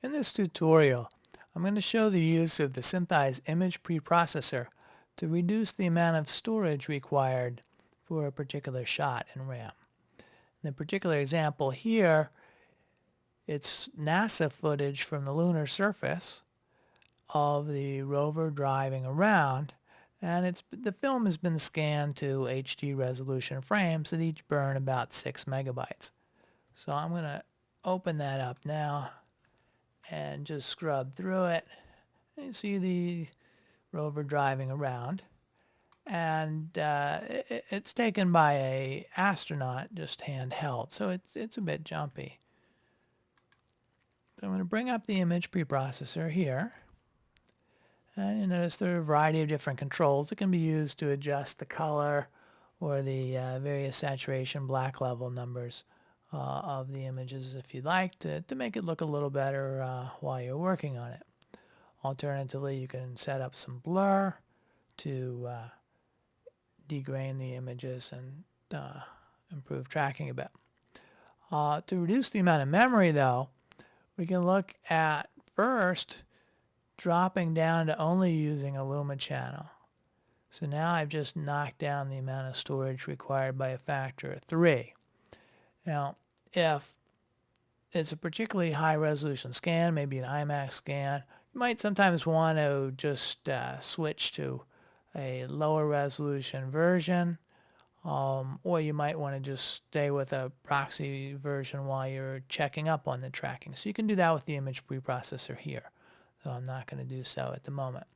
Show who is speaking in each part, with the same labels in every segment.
Speaker 1: In this tutorial, I'm going to show the use of the SynthEyes image preprocessor to reduce the amount of storage required for a particular shot in RAM. In the particular example here, it's NASA footage from the lunar surface of the rover driving around, and the film has been scanned to HD resolution frames that each burn about 6 megabytes. So I'm going to open that up now and just scrub through it. And you see the rover driving around, and it's taken by a astronaut, just handheld, so it's a bit jumpy. So I'm going to bring up the image preprocessor here, and you notice there are a variety of different controls that can be used to adjust the color or the various saturation black level numbers of the images if you'd like to make it look a little better while you're working on it. Alternatively, you can set up some blur to degrain the images and improve tracking a bit. To reduce the amount of memory, though, we can look at first dropping down to only using a Luma channel. So now I've just knocked down the amount of storage required by a factor of 3. Now, if it's a particularly high resolution scan, maybe an IMAX scan, you might sometimes want to just switch to a lower resolution version, or you might want to just stay with a proxy version while you're checking up on the tracking. So you can do that with the image preprocessor here, though I'm not going to do so at the moment.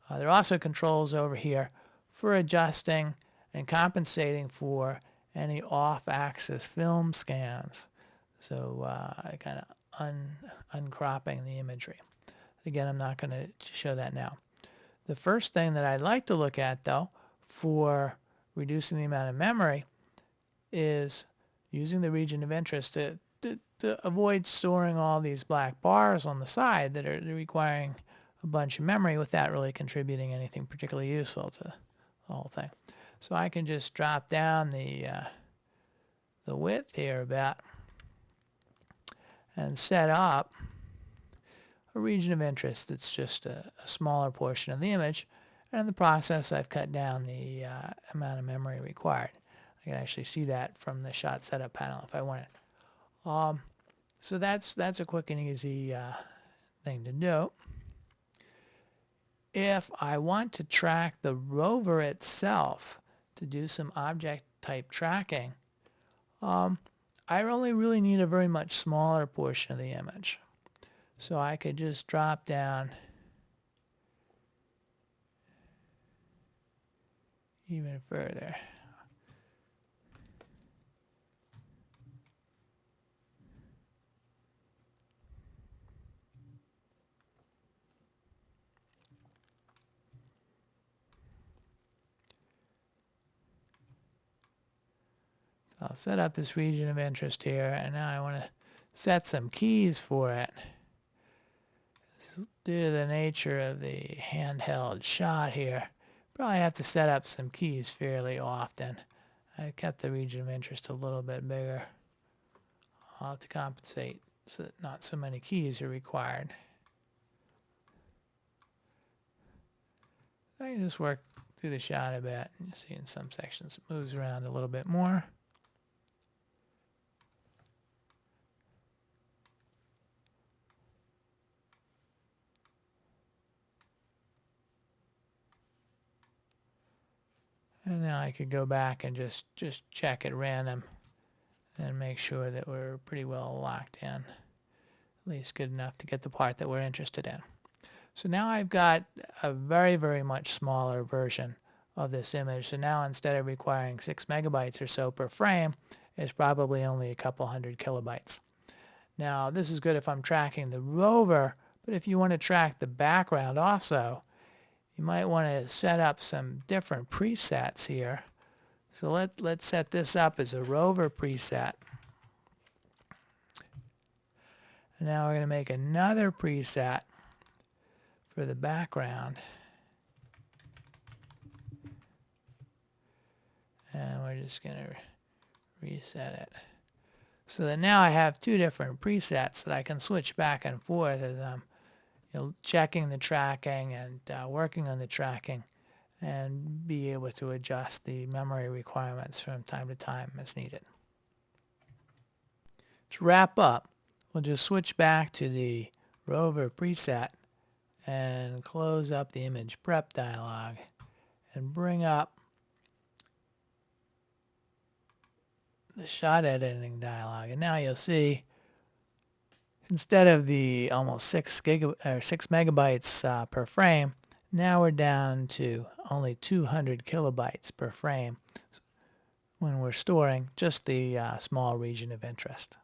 Speaker 1: There are also controls over here for adjusting and compensating for any off-axis film scans. So kind of uncropping the imagery. Again, I'm not going to show that now. The first thing that I'd like to look at, though, for reducing the amount of memory is using the region of interest to avoid storing all these black bars on the side that are requiring a bunch of memory without really contributing anything particularly useful to the whole thing. So I can just drop down the width here a bit and set up a region of interest that's just a smaller portion of the image. And in the process, I've cut down the amount of memory required. I can actually see that from the shot setup panel if I wanted. So that's a quick and easy thing to do. If I want to track the rover itself to do some object type tracking, I only really need a very much smaller portion of the image. So I could just drop down even further. So I'll set up this region of interest here, and now I want to set some keys for it. Due to the nature of the handheld shot here, probably have to set up some keys fairly often. I kept the region of interest a little bit bigger. I'll have to compensate so that not so many keys are required. I can just work through the shot a bit. You see in some sections it moves around a little bit more. And now I could go back and just check at random and make sure that we're pretty well locked in. At least good enough to get the part that we're interested in. So now I've got a very, very much smaller version of this image. So now instead of requiring 6 megabytes or so per frame, it's probably only a couple hundred kilobytes. Now this is good if I'm tracking the rover, but if you want to track the background also, you might want to set up some different presets here. So let's set this up as a rover preset. And now we're going to make another preset for the background. And we're just going to reset it. So that now I have two different presets that I can switch back and forth as I'm checking the tracking and working on the tracking, and be able to adjust the memory requirements from time to time as needed. To wrap up, we'll just switch back to the rover preset and close up the image prep dialog and bring up the shot editing dialog. And now you'll see, instead of the almost 6 megabytes per frame, now we're down to only 200 kilobytes per frame when we're storing just the small region of interest.